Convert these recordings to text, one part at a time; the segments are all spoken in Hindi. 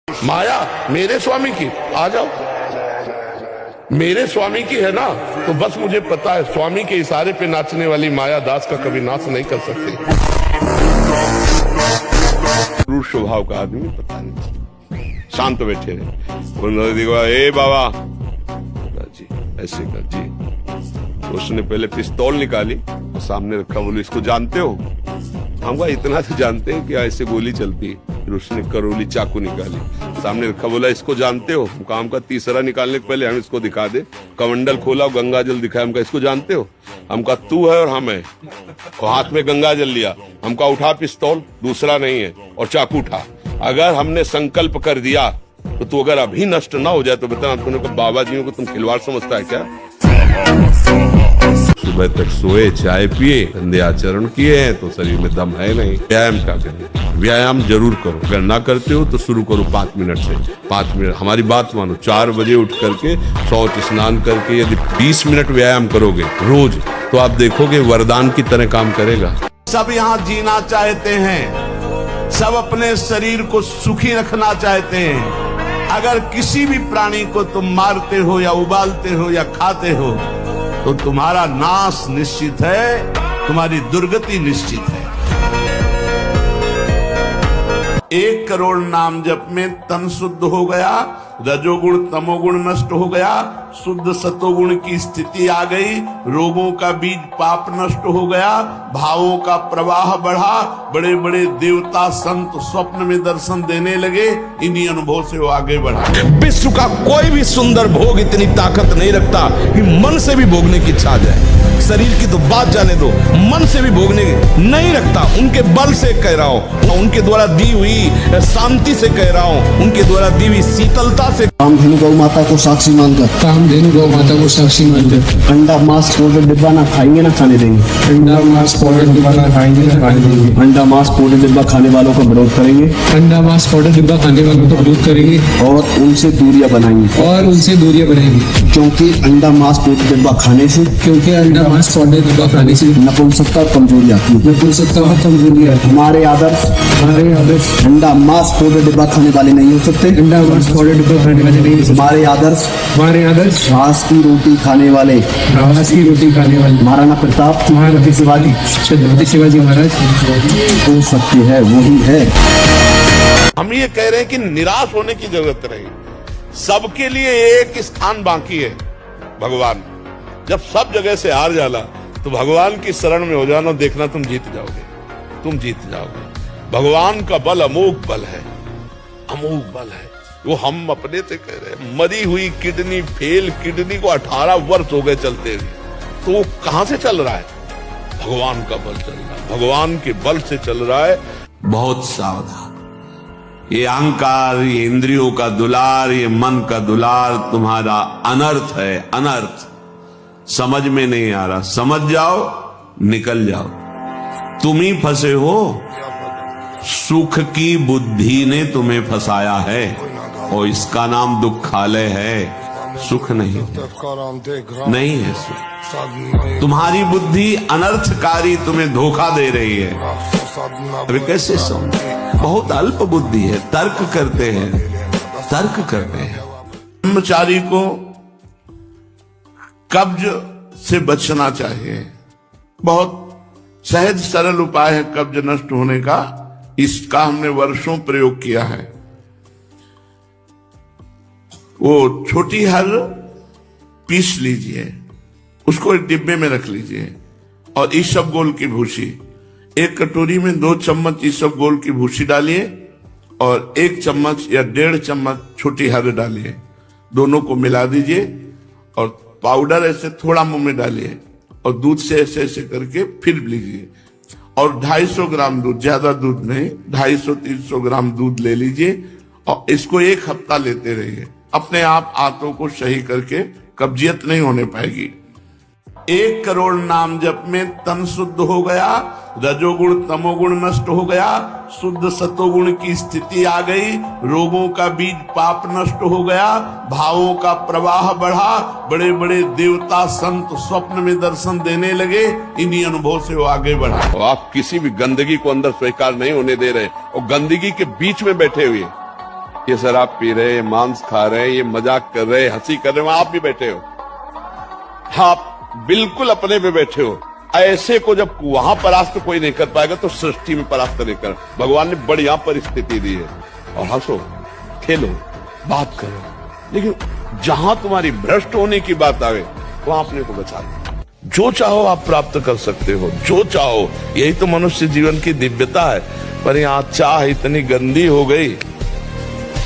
माया मेरे स्वामी की, आ जाओ, मेरे स्वामी की है ना, तो बस मुझे पता है स्वामी के इशारे पे नाचने वाली माया दास का कभी नाश नहीं कर सकती। क्रूर स्वभाव का आदमी, पता नहीं, शांत बैठे रहे। उन्होंने देखा, ए बाबा जी ऐसे कर जी। उसने पहले पिस्तौल निकाली और सामने रखा, बोले इसको जानते हो? हम कहा इतना तो जानते हैं कि ऐसे गोली चलती है। फिर उसने करोली चाकू निकाली, सामने रखा, बोला इसको जानते हो? काम का तीसरा निकालने के पहले हम इसको दिखा दे। कमंडल खोला, गंगा जल दिखाया, हमका इसको जानते हो? हमका तू है और हम है, और हाथ में गंगा जल लिया। हमका उठा पिस्तौल, दूसरा नहीं है, और चाकू उठा। अगर हमने संकल्प कर दिया तो तू अगर अभी नष्ट ना हो जाए तो बता, बाबा जी को तुम खिलवाड़ समझता है क्या? सुबह तक सोए, चाय पिए, गंदे आचरण किए हैं तो शरीर में दम है नहीं। व्यायाम क्या करें? व्यायाम जरूर करो। अगर ना करते हो तो शुरू करो 5 मिनट से। 5 मिनट, हमारी बात मानो, 4 बजे उठ करके शौच स्नान करके यदि 20 मिनट व्यायाम करोगे रोज, तो आप देखोगे वरदान की तरह काम करेगा। सब यहाँ जीना चाहते हैं, सब अपने शरीर को सुखी रखना चाहते हैं। अगर किसी भी प्राणी को तुम मारते हो या उबालते हो या खाते हो तो तुम्हारा नाश निश्चित है, तुम्हारी दुर्गति निश्चित है। 1 करोड़ नाम जप में तन शुद्ध हो गया, रजोगुण तमोगुण नष्ट हो गया, शुद्ध सतोगुण की स्थिति आ गई, रोगों का बीज पाप नष्ट हो गया, भावों का प्रवाह बढ़ा, बड़े बड़े देवता संत स्वप्न में दर्शन देने लगे। इन्हीं अनुभव से वो आगे बढ़ा। विश्व का कोई भी सुंदर भोग इतनी ताकत नहीं रखता कि मन से भी भोगने की इच्छा आ जाए। शरीर की तो बात जाने दो, मन से भी भोगने नहीं रखता। उनके बल से कह रहा हूं, उनके द्वारा दी हुई शांति से कह रहा हूं, उनके द्वारा दी हुई शीतलता से। कामधेनु गौ माता को साक्षी मानकर, कामधेनु गौ माता को साक्षी मानकर अंडा मांस पाउडर डिब्बा ना खाएंगे ना खाने देंगे। अंडा मांस पाउडर डिब्बा ना खाएंगे ना खाने देंगे। अंडा मांस पाउडर डिब्बा खाने वालों का विरोध करेंगे। अंडा मांस पाउडर डिब्बा खाने वालों का विरोध करेंगे और उनसे दूरियां बनाएंगे। क्योंकि अंडा मांस पाउडर डिब्बा खाने से, अंडा मांस पाउडर डिब्बा खाने से नपुंसकता और कमजोरी आती है। हमारे आदर्श अंडा मांस पाउडर डिब्बा खाने वाले नहीं हो सकते। अंडा मांस पाउडर डिब्बा खाने वाले नहीं हो सकते। हमारे आदर्श घास की रोटी खाने वाले, महाराणा प्रताप, महाराजा शिवाजी, छत्रपति शिवाजी महाराज हो सकते हैं, वही है। हम ये कह रहे हैं कि निराश होने की जरूरत नहीं। सबके लिए एक स्थान बाकी है, भगवान। जब सब जगह से हार जाला तो भगवान की शरण में हो जाना, देखना तुम जीत जाओगे, तुम जीत जाओगे। भगवान का बल अमोघ बल है, अमोघ बल है। वो हम अपने से कह रहे हैं, मरी हुई किडनी, फेल किडनी को 18 वर्ष हो गए चलते हुए, तो वो कहां से चल रहा है? भगवान का बल चल रहा है, भगवान के बल से चल रहा है। बहुत सावधान। ये अहंकार, ये इंद्रियों का दुलार, ये मन का दुलार तुम्हारा अनर्थ है, अनर्थ। समझ में नहीं आ रहा, समझ जाओ, निकल जाओ। तुम ही फंसे हो, सुख की बुद्धि ने तुम्हें फंसाया है, और इसका नाम दुखालय है, सुख नहीं है सुख। तुम्हारी बुद्धि अनर्थकारी तुम्हें धोखा दे रही है। अभी कैसे समझ? बहुत अल्प बुद्धि है, तर्क करते हैं। ब्रह्मचारी को कब्ज से बचना चाहिए। बहुत सहज सरल उपाय है कब्ज नष्ट होने का, इसका हमने वर्षों प्रयोग किया है। वो छोटी हर पीस लीजिए, उसको एक डिब्बे में रख लीजिए, और ईसबगोल की भूसी, 1 कटोरी में 2 चम्मच ईसबगोल की भूसी डालिए और 1 चम्मच या 1.5 चम्मच छोटी हर डालिए। दोनों को मिला दीजिए और पाउडर ऐसे थोड़ा मुंह में डालिए और दूध से ऐसे ऐसे करके फिर लीजिए। और 250 ग्राम दूध, ज्यादा दूध नहीं, 250-300 ग्राम दूध ले लीजिए और इसको 1 हफ्ता लेते रहिए। अपने आप आंतों को सही करके कब्जियत नहीं होने पाएगी। 1 करोड़ नाम जप में तन शुद्ध हो गया, रजोगुण तमोगुण नष्ट हो गया, शुद्ध सतोगुण की स्थिति आ गई, रोगों का बीज पाप नष्ट हो गया, भावों का प्रवाह बढ़ा, बड़े बड़े देवता संत स्वप्न में दर्शन देने लगे। इन्हीं अनुभव से वो आगे बढ़ा। तो आप किसी भी गंदगी को अंदर स्वीकार नहीं होने दे रहे, और गंदगी के बीच में बैठे हुए ये शराब पी रहे, ये मांस खा रहे, ये मजाक कर रहे, हंसी कर रहे, वहां आप भी बैठे हो, आप बिल्कुल अपने पे बैठे हो। ऐसे को जब वहां परास्त कोई नहीं कर पाएगा तो सृष्टि में परास्त नहीं कर। भगवान ने बढ़िया परिस्थिति दी है, और हंसो, खेलो, बात करो, लेकिन जहां तुम्हारी भ्रष्ट होने की बात आवे वहां अपने को बचा लो। जो चाहो आप प्राप्त कर सकते हो, जो चाहो, यही तो मनुष्य जीवन की दिव्यता है। पर यहाँ चाह इतनी गंदी हो गई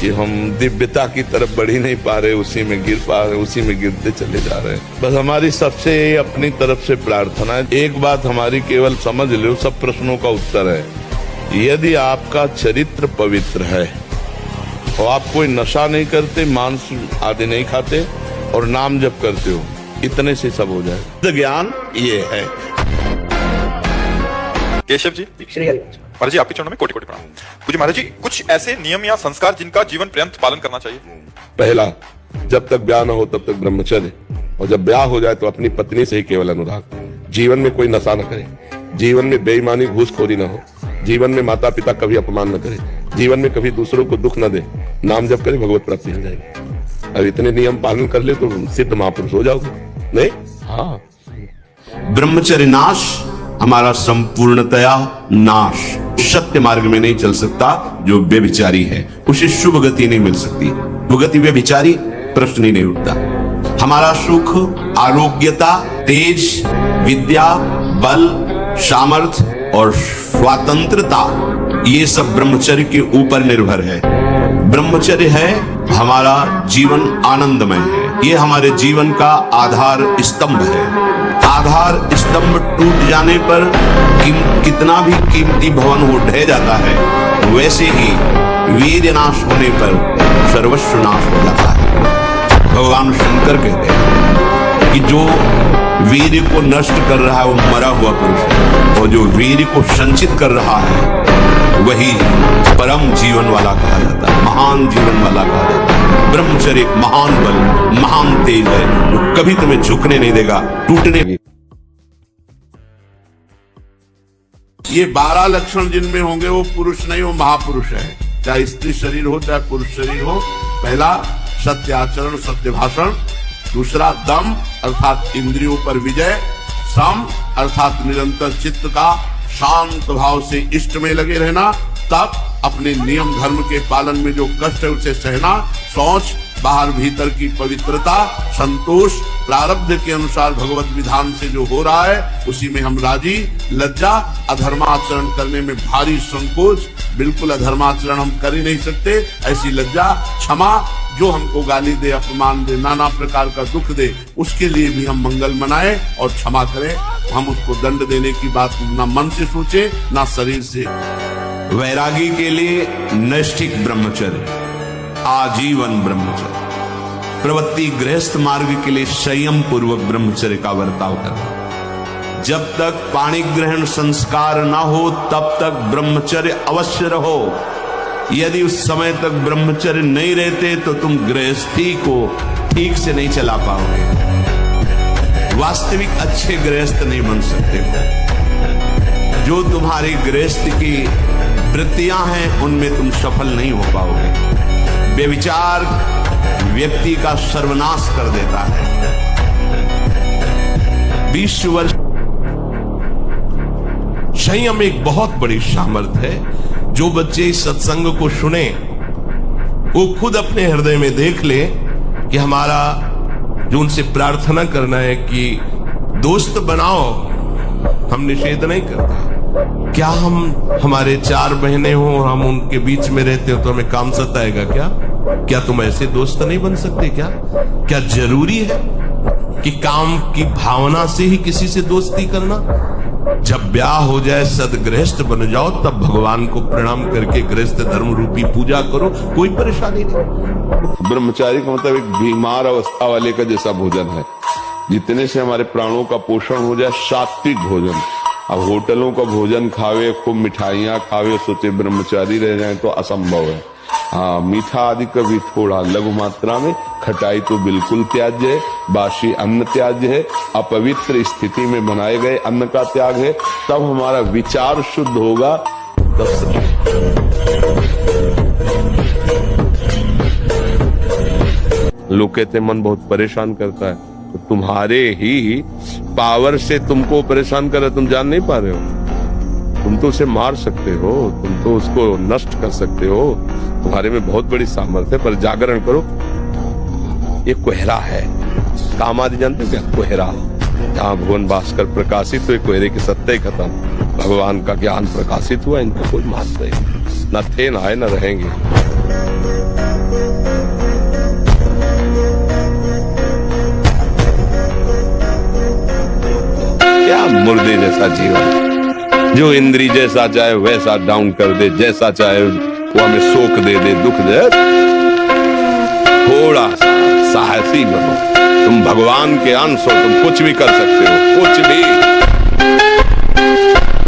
कि हम दिव्यता की तरफ बढ़ ही नहीं पा रहे, उसी में गिर पा रहे, उसी में गिरते चले जा रहे हैं। बस हमारी सबसे अपनी तरफ से प्रार्थना है, एक बात हमारी केवल समझ लो, सब प्रश्नों का उत्तर है। यदि आपका चरित्र पवित्र है और आप कोई नशा नहीं करते, मांस आदि नहीं खाते और नाम जप करते हो, इतने से सब हो जाए। ज्ञान ये है। केशव जी, महाराज जी, आपके चरणों में कोटि कोटि प्रणाम। पूज्य महाराज जी, कुछ ऐसे नियम या संस्कार जिनका जीवन पर्यंत पालन करना चाहिए? पहला, जब तक ब्याह न हो तब तक ब्रह्मचर्य, और जब ब्याह हो जाए तो अपनी पत्नी से ही केवल अनुराग। जीवन में कोई नशा न करे, जीवन में बेईमानी घूसखोरी न हो, जीवन में माता पिता कभी अपमान न करे, जीवन में कभी दूसरों को दुख न दे, नाम जप करे, भगवत प्राप्ति हो जाएगी। अब इतने नियम पालन कर ले तो सिद्ध महापुरुष हो जाओगे। नहीं, हाँ, ब्रह्मचर्य नाश हमारा संपूर्णतया नाश। सत्य मार्ग में नहीं चल सकता जो व्यभिचारी है, उसे शुभ गति नहीं मिल सकती। वो गति व्यभिचारी, प्रश्न ही नहीं उठता। हमारा सुख, आरोग्यता, तेज, विद्या, बल, सामर्थ्य और स्वतंत्रता, ये सब ब्रह्मचर्य के ऊपर निर्भर है। ब्रह्मचर्य है हमारा जीवन आनंदमय है, ये हमारे जीवन का आधार स्तंभ है। आधार स्तंभ टूट जाने पर कितना भी कीमती भवन हो ढह जाता है, वैसे ही वीर नाश होने पर सर्वस्व नाश हो जाता है। भगवान शंकर कहते हैं कि जो वीर को नष्ट कर रहा है वो मरा हुआ पुरुष है, और जो वीर को संचित कर रहा है वही परम जीवन वाला कहा जाता है, महान जीवन वाला कहा जाता है। ब्रह्मचर्य एक महान बल, महान तेज है, जो कभी तुम्हें झुकने नहीं देगा, टूटने। ये 12 लक्षण जिनमें होंगे वो पुरुष नहीं, वो महापुरुष है। चाहे स्त्री शरीर हो चाहे पुरुष शरीर हो। पहला, सत्य आचरण, सत्य भाषण। दूसरा, दम अर्थात इंद्रियों पर विजय। सम अर्थात निरंतर चित्त का शांत भाव से इष्ट में लगे रहना। तप, अपने नियम धर्म के पालन में जो कष्ट है उसे सहना। शौच, बाहर भीतर की पवित्रता। संतोष, प्रारब्ध के अनुसार भगवत विधान से जो हो रहा है उसी में हम राजी। लज्जा, अधर्माचरण करने में भारी संकोच, बिल्कुल अधर्माचरण हम कर ही नहीं सकते, ऐसी लज्जा। क्षमा, जो हमको गाली दे, अपमान दे, नाना प्रकार का दुख दे, उसके लिए भी हम मंगल मनाएं और क्षमा करें। हम उसको दंड देने की बात ना मन से सोचे ना शरीर से। वैरागी के लिए नैष्ठिक ब्रह्मचर्य, आजीवन ब्रह्मचर्य। प्रवृत्ति गृहस्थ मार्ग के लिए संयम पूर्वक ब्रह्मचर्य का बर्ताव करना। जब तक पाणी ग्रहण संस्कार ना हो तब तक ब्रह्मचर्य अवश्य रहो। यदि उस समय तक ब्रह्मचर्य नहीं रहते तो तुम गृहस्थी को ठीक से नहीं चला पाओगे, वास्तविक अच्छे गृहस्थ नहीं बन सकते हो। जो तुम्हारी गृहस्थ की वृत्तियां हैं उनमें तुम सफल नहीं हो पाओगे। व्यभिचार व्यक्ति का सर्वनाश कर देता है। 20 वर्ष संयम एक बहुत बड़ी सामर्थ्य है। जो बच्चे इस सत्संग को सुने वो खुद अपने हृदय में देख ले कि हमारा जो उनसे प्रार्थना करना है कि दोस्त बनाओ, हम निषेध नहीं करते। क्या हम हमारे 4 बहनें हो, हम उनके बीच में रहते हो तो हमें काम सताएगा क्या? क्या तुम ऐसे दोस्त नहीं बन सकते क्या? क्या जरूरी है कि काम की भावना से ही किसी से दोस्ती करना? जब ब्याह हो जाए, सदगृहस्थ बन जाओ, तब भगवान को प्रणाम करके गृहस्थ धर्म रूपी पूजा करो, कोई परेशानी नहीं। ब्रह्मचारी का मतलब एक बीमार अवस्था वाले का जैसा भोजन है, जितने से हमारे प्राणों का पोषण हो जाए, सात्विक भोजन। अब होटलों का भोजन खावे, खूब मिठाइयां खावे, सोचे ब्रह्मचारी रह जाए तो असंभव है। हाँ, मीठा आदि कभी थोड़ा लघु मात्रा में, खटाई तो बिल्कुल त्याज्य है, बासी अन्न त्याज्य है, अपवित्र स्थिति में बनाए गए अन्न का त्याग है। तब हमारा विचार शुद्ध होगा, तब लोग कहते मन बहुत परेशान करता है, तो तुम्हारे ही पावर से तुमको परेशान कर रहा है, तुम जान नहीं पा रहे हो। तुम तो उसे मार सकते हो, तुम तो उसको नष्ट कर सकते हो, तुम्हारे में बहुत बड़ी सामर्थ्य है, पर जागरण करो। ये कोहरा है, काम आदि जानते हो क्या? कोहरा, जहाँ भगवान भास्कर प्रकाशित हुए, कोहरे की सत्ता ही खत्म, भगवान का ज्ञान प्रकाशित हुआ, इनका कोई महत्व नहीं, न थे न आए न रहेंगे। क्या मुर्दे जैसा जीवन, जो इंद्री जैसा चाहे वैसा डाउन कर दे, जैसा चाहे वो हमें शोक दे दे, दुख दे। थोड़ा सा साहसी बनो, तुम भगवान के अंश हो, तुम कुछ भी कर सकते हो, कुछ भी।